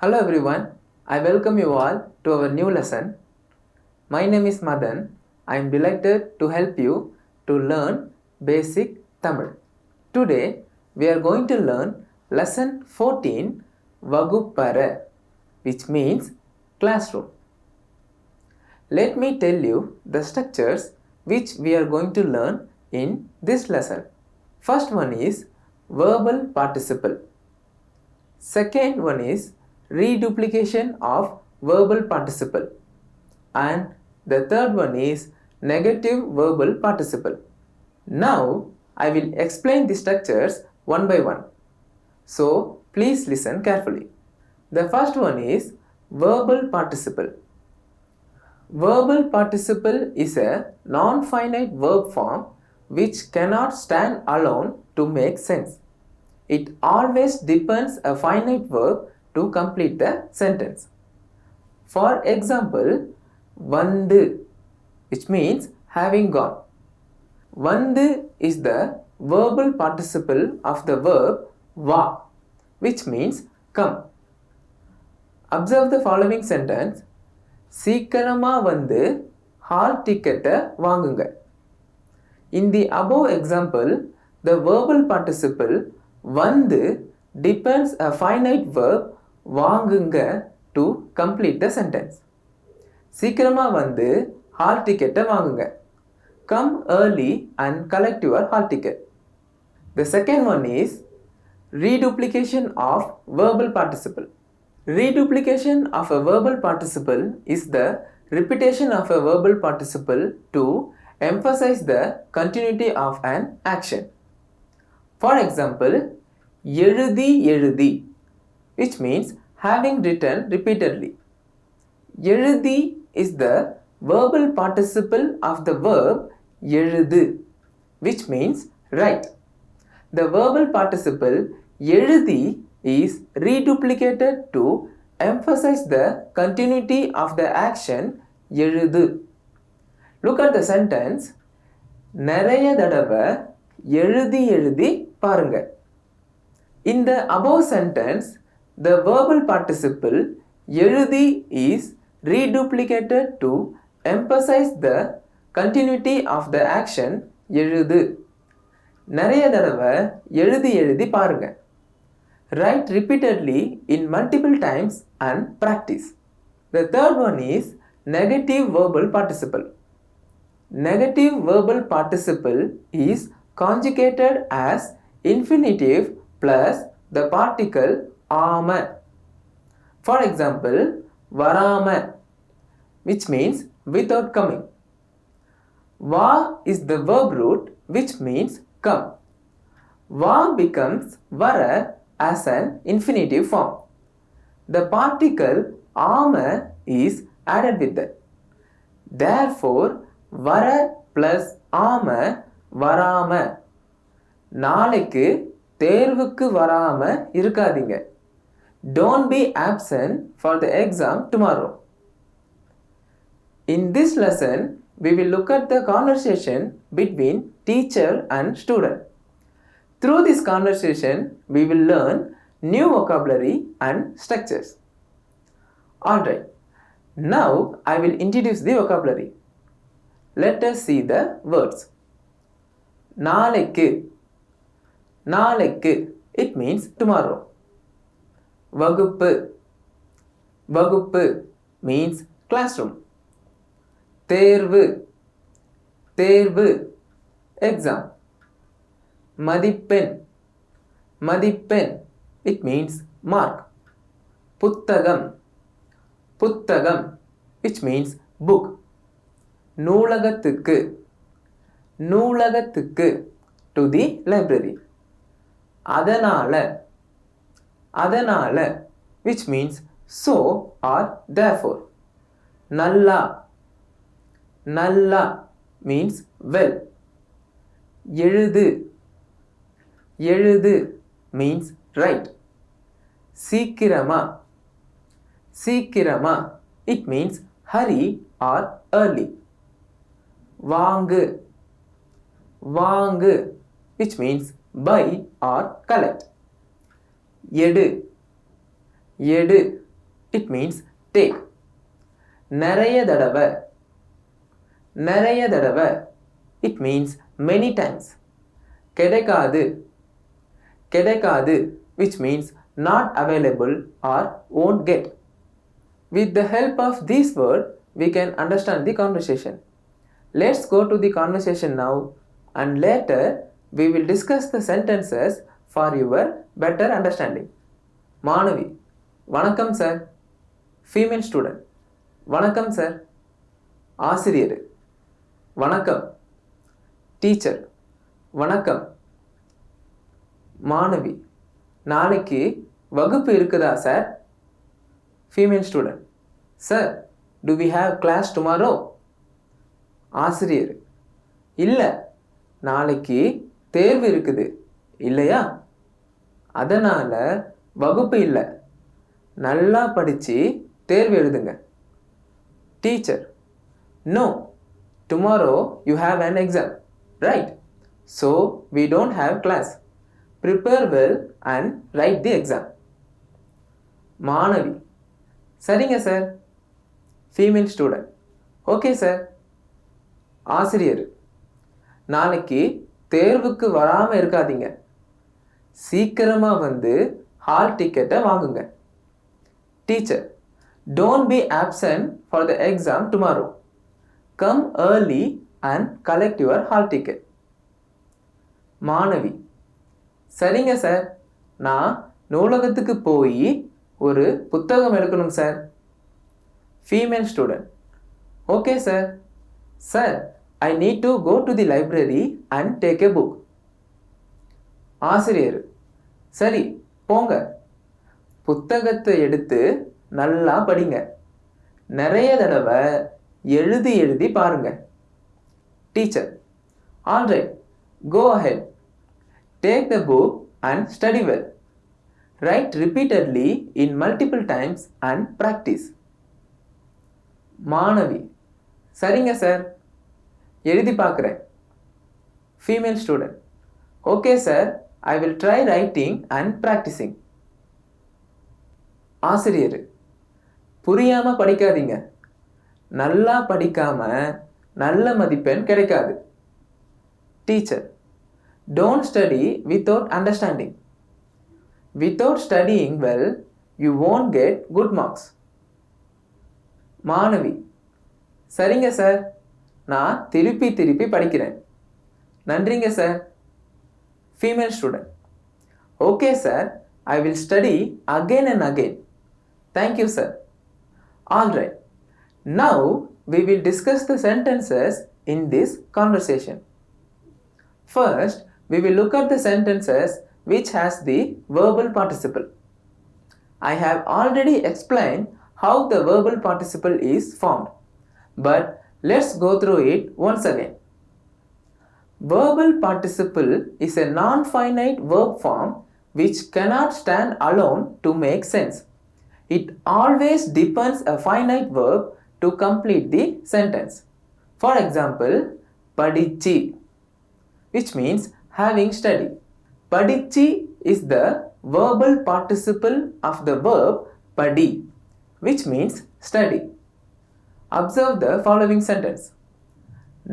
Hello everyone, I welcome you all to our new lesson. My name is Madan. I am delighted to help you to learn basic Tamil. Today we are going to learn lesson 14 Vaguppara, which means classroom. Let me tell you the structures which we are going to learn in this lesson. First one is verbal participle. Second one is reduplication of verbal participle. And the third one is negative verbal participle. Now I will explain the structures one by one. So please listen carefully. The first one is verbal participle. Verbal participle is a non-finite verb form which cannot stand alone to make sense. It always depends a finite verb to complete the sentence. For example, vandu, which means having gone. Vandu is the verbal participle of the verb va, which means come. Observe the following sentence. சீக்கிரமா வந்து hall டிக்கெட்டை வாங்குங்க. In the above example, the verbal participle வந்து depends a finite verb வாங்குங்க to complete the sentence. சீக்கிரமா வந்து hall டிக்கெட்டை வாங்குங்க. Come early and collect your hall ticket. The second one is reduplication of verbal participle. Reduplication of a verbal participle is the repetition of a verbal participle to emphasize the continuity of an action. For example, எழுதி எழுதி, which means having written repeatedly. எழுதி is the verbal participle of the verb எழுது, which means write. The verbal participle எழுதி is reduplicated to emphasize the continuity of the action எழுது. Look at the sentence. நிறைய தடவை எழுதி எழுதி பாருங்க. In the above sentence, the verbal participle எழுதி is reduplicated to emphasize the continuity of the action எழுது. நிறைய தடவை எழுதி எழுதி பாருங்க. Write repeatedly in multiple times and practice. The third one is negative verbal participle. Negative verbal participle is conjugated as infinitive plus the particle ஆம. For example, வராம, which means without coming. வா is the verb root which means come. வா becomes வர as an infinitive form. The particle ஆம is added with that. Therefore, வர plus ஆம வராம. நாளைக்கு தேர்வுக்கு வராம இருக்காதீங்க. Don't be absent for the exam tomorrow. In this lesson, we will look at the conversation between teacher and student. Through this conversation, we will learn new vocabulary and structures. Alright, now I will introduce the vocabulary. Let us see the words. நாளைக்கு, நாளைக்கு, it means tomorrow. வகுப்பு, வகுப்பு means classroom. தேர்வு, தேர்வு, exam. மதிப்பெண், மதிப்பெண், it means mark. புத்தகம், புத்தகம், which means book. நூலகத்துக்கு, நூலகத்துக்கு, to the library. அதனால, அதனால, which means so or therefore. நல்லா, நல்லா means well. எழுது, எழுது means write. சீக்கிரமா, சீக்கிரமா, it means hurry or early. வாங்கு, வாங்கு, which means buy or collect. எடு, எடு it means take. நிறைய தடவை, நிறைய தடவை, it means many times. கிடைக்காது, கிடைக்காது, which means not available or won't get. With the help of this word, we can understand the conversation. Let's go to the conversation now, and later we will discuss the sentences for your better understanding. மாணவி, வணக்கம் sir. Female student, வணக்கம் sir. ஆசிரியர், வணக்கம். Teacher, வணக்கம். மாணவி, நாளைக்கு வகுப்பு இருக்குதா sir? Female student, sir, do we have class tomorrow? ஆசிரியர், இல்லை, நாளைக்கு தேர்வு இருக்குது இல்லையா, அதனால் வகுப்பு இல்லை, நல்லா படித்து தேர்வு எழுதுங்க. Teacher, no, tomorrow you have an exam, right? So we don't have class. Prepare well and write the exam. மாணவி, சரிங்க sir. Female student, okay sir. ஆசிரியர், நாளைக்கு தேர்வுக்கு வராமல் இருக்காதீங்க, சீக்கிரமாக வந்து ஹால் டிக்கெட்டை வாங்குங்க. Teacher, don't be absent for the exam tomorrow. Come early and collect your hall ticket. மாணவி, சரிங்க சார், நான் நூலகத்துக்கு போய் ஒரு புத்தகம் எடுக்கணும் சார். Female student, okay sir. Sir, I need to go to the library and take a book. ஆசிரியர், சரி, போங்க, புத்தகத்தை எடுத்து நல்லா படிங்க, நிறைய தடவை எழுதி எழுதி பாருங்க. Teacher, alright, go ahead. Take the book and study well. Write repeatedly in multiple times and practice. மாணவி, சரிங்க சார், எழுதி பார்க்குறேன். Female student, okay sir, I will try writing and practising. ஆசிரியர், புரியாமல் படிக்காதீங்க, நல்லா படிக்காமல் நல்ல மதிப்பெண் கிடைக்காது. Teacher, don't study without understanding. Without studying well, you won't get good marks. மாணவி, சரிங்க சார், நான் திருப்பி திருப்பி படிக்கிறேன். நன்றிங்க sir. Female student, okay sir, I will study again and again. Thank you sir. Alright, now we will discuss the sentences in this conversation. First, we will look at the sentences which has the verbal participle. I have already explained how the verbal participle is formed, but let's go through it once again. Verbal participle is a non-finite verb form which cannot stand alone to make sense. It always depends a finite verb to complete the sentence. For example, padichi, which means having studied. Padichi is the verbal participle of the verb padi, which means study. Observe the following sentence.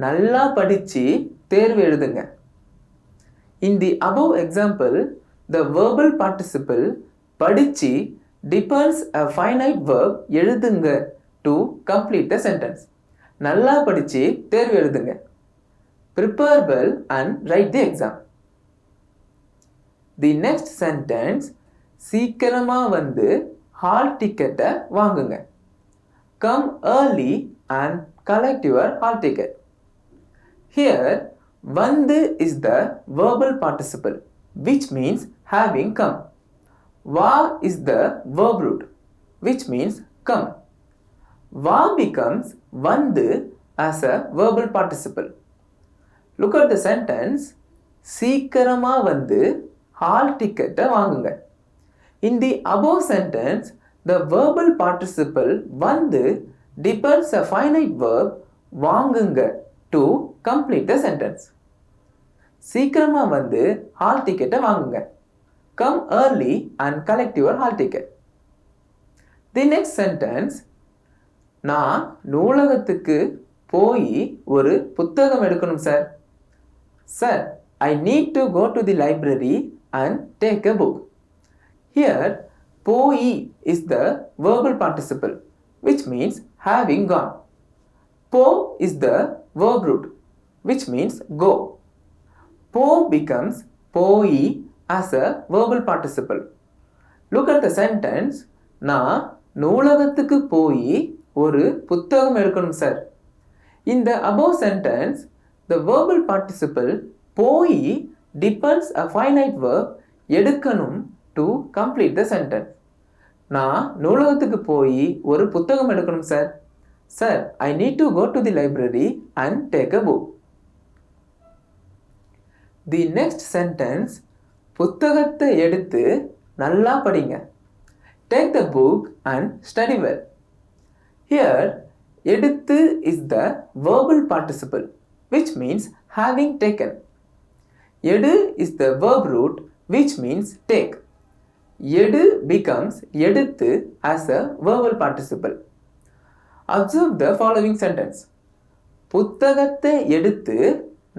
நல்லா படிச்சு தேர்வு எழுதுங்க. In the above example, the verbal participle படிச்சு depends a finite verb எழுதுங்க to complete the sentence. நல்லா படிச்சு தேர்வு எழுதுங்க. Prepare well and write the exam. The next sentence, சீக்கிரமா வந்து ஹால் டிக்கெட்டை வாங்குங்க. Come early and collect your hall ticket. Here, வந்து is the verbal participle, which means having come. Va is the verb root, which means come. Va becomes வந்து as a verbal participle. Look at the sentence, சீக்கிரமா வந்து hall டிக்கெட்டை வாங்குங்க. In the above sentence, the verbal participle வந்து depends a finite verb வாங்குங்க to complete the sentence. சீக்கிரமா வந்து hall டிக்கெட்டை வாங்குங்க. Come early and collect your hall ticket. The next sentence, நான் நூலகத்துக்கு போய் ஒரு புத்தகம் எடுக்கணும் sir. Sir, I need to go to the library and take a book. Here, போய் is the verbal participle, which means having gone. Po is the verb root, which means go. Po becomes poi as a verbal participle. Look at the sentence, நான் நூலகத்துக்கு போய் ஒரு புத்தகம் எடுக்கணும் sir. In the above sentence, the verbal participle போய் depends a finite verb எடுக்கணும் to complete the sentence. நான் நூலகத்துக்கு போய் ஒரு புத்தகம் எடுக்கணும் sir. Sir, I need to go to the library and take a book. The next sentence, புத்தகத்தை எடுத்து நல்லா படிங்க. Take the book and study well. Here, எடுத்து is the verbal participle, which means having taken. எடு is the verb root, which means take. எடு becomes எடுத்து as a verbal participle. Observe the following sentence. புத்தகத்தை எடுத்து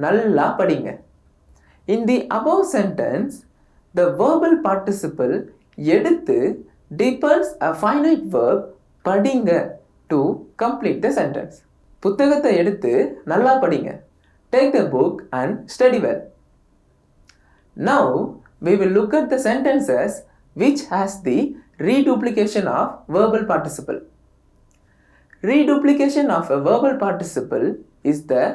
நல்லா படிங்க. In the above sentence, the verbal participle எடுத்து depends a finite verb படிங்க to complete the sentence. புத்தகத்தை எடுத்து நல்லா படிங்க. Take the book and study well. Now, we will look at the sentences which has the reduplication of verbal participle. Reduplication of a verbal participle is the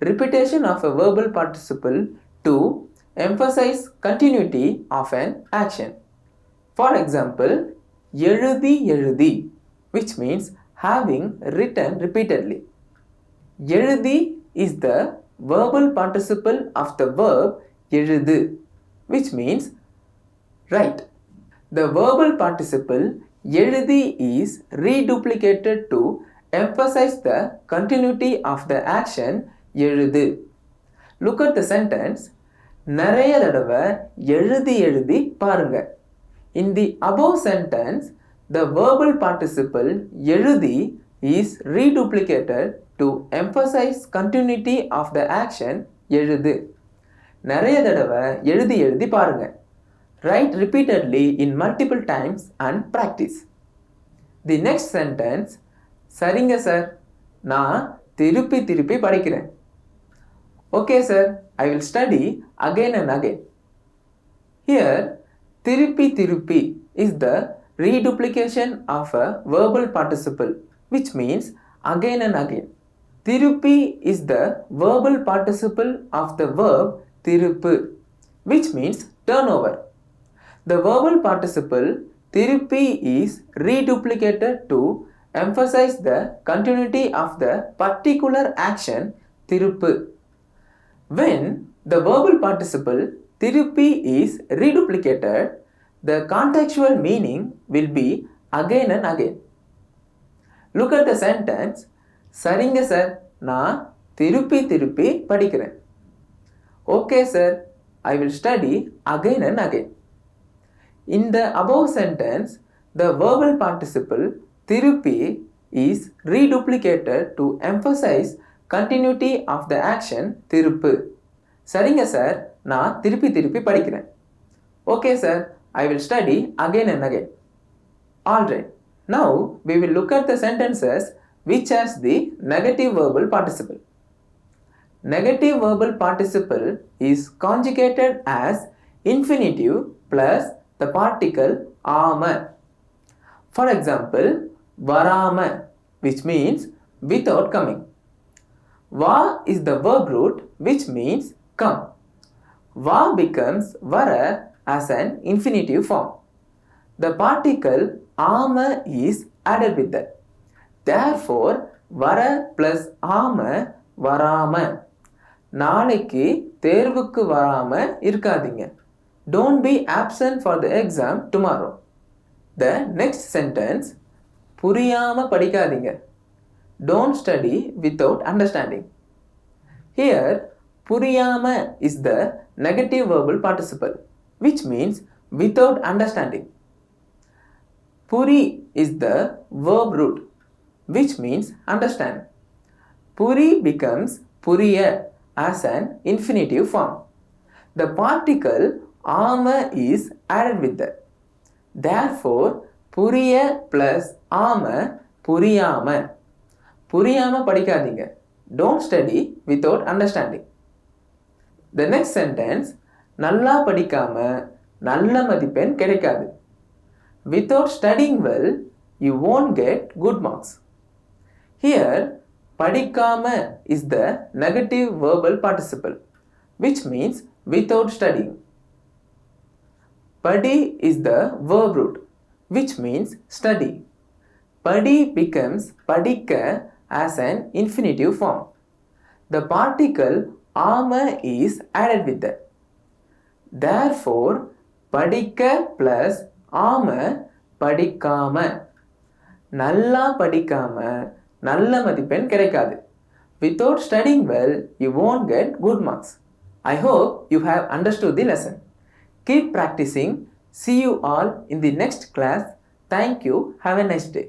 repetition of a verbal participle to emphasize continuity of an action. For example, எழுதி எழுதி, which means having written repeatedly. எழுதி is the verbal participle of the verb எழுது, which means write. The verbal participle எழுதி is reduplicated to emphasize the continuity of the action எழுது. Look at the sentence. நிறைய தடவை எழுதி எழுதி பாருங்க. In the above sentence, the verbal participle எழுதி is reduplicated to emphasize continuity of the action எழுது. நிறைய தடவை எழுதி எழுதி பாருங்க. Write repeatedly in multiple times and practice. The next sentence, சரிங்க சார், நான் திருப்பி திருப்பி படிக்கிறேன். Okay sir, I will study again and again. Here, திருப்பி திருப்பி is the reduplication of a verbal participle, which means again and again. திருப்பி is the verbal participle of the verb திருப்பு, which means turnover. The verbal participle திருப்பி is reduplicated to emphasize the continuity of the particular action திருப்பு. When the verbal participle திருப்பி is reduplicated, the contextual meaning will be again and again. Look at the sentence, சரிங்க sir, நான் திருப்பி திருப்பி படிக்கிறேன். Okay sir, I will study again and again. In the above sentence, the verbal participle திருப்பி is reduplicated to emphasize continuity of the action திருப்பு. சரிங்க sir, நான் திருப்பி திருப்பி படிக்கிறேன். Okay sir, I will study again and again. Alright, now we will look at the sentences which has the negative verbal participle. Negative verbal participle is conjugated as infinitive plus the particle ஆம. For example, வராம, which means without coming. Va is the verb root, which means come. Va becomes vara as an infinitive form. The particle ஆம is added with that. Therefore, vara plus ஆம வராம. நாளைக்கு தேர்வுக்கு வராம இருக்காதீங்க. Don't be absent for the exam tomorrow. The next sentence, புரியாம படிக்காதீங்க. Don't study without understanding. Here, புரியாம is the negative verbal participle, which means without understanding. Puri is the verb root, which means understand. Puri becomes puriya as an infinitive form. The particle ama is added with that. Therefore, puriya plus ama puriyama. Puriyama padikadinga. Don't study without understanding. The next sentence, நல்லா படிக்காம நல்ல மதிப்பெண் கிடைக்காது. Without studying well, you won't get good marks. Here, padikama is the negative verbal participle, which means without studying. Padi is the verb root, which means study. Padi becomes padika as an infinitive form. The particle ama is added with that. Therefore, padika plus ama padikama. நல்லா படிக்காம நல்ல மதிப்பெண் கிடைக்காது. Without studying well, you won't get good marks. I hope you have understood the lesson. Keep practicing. See you all in the next class. Thank you. Have a nice day.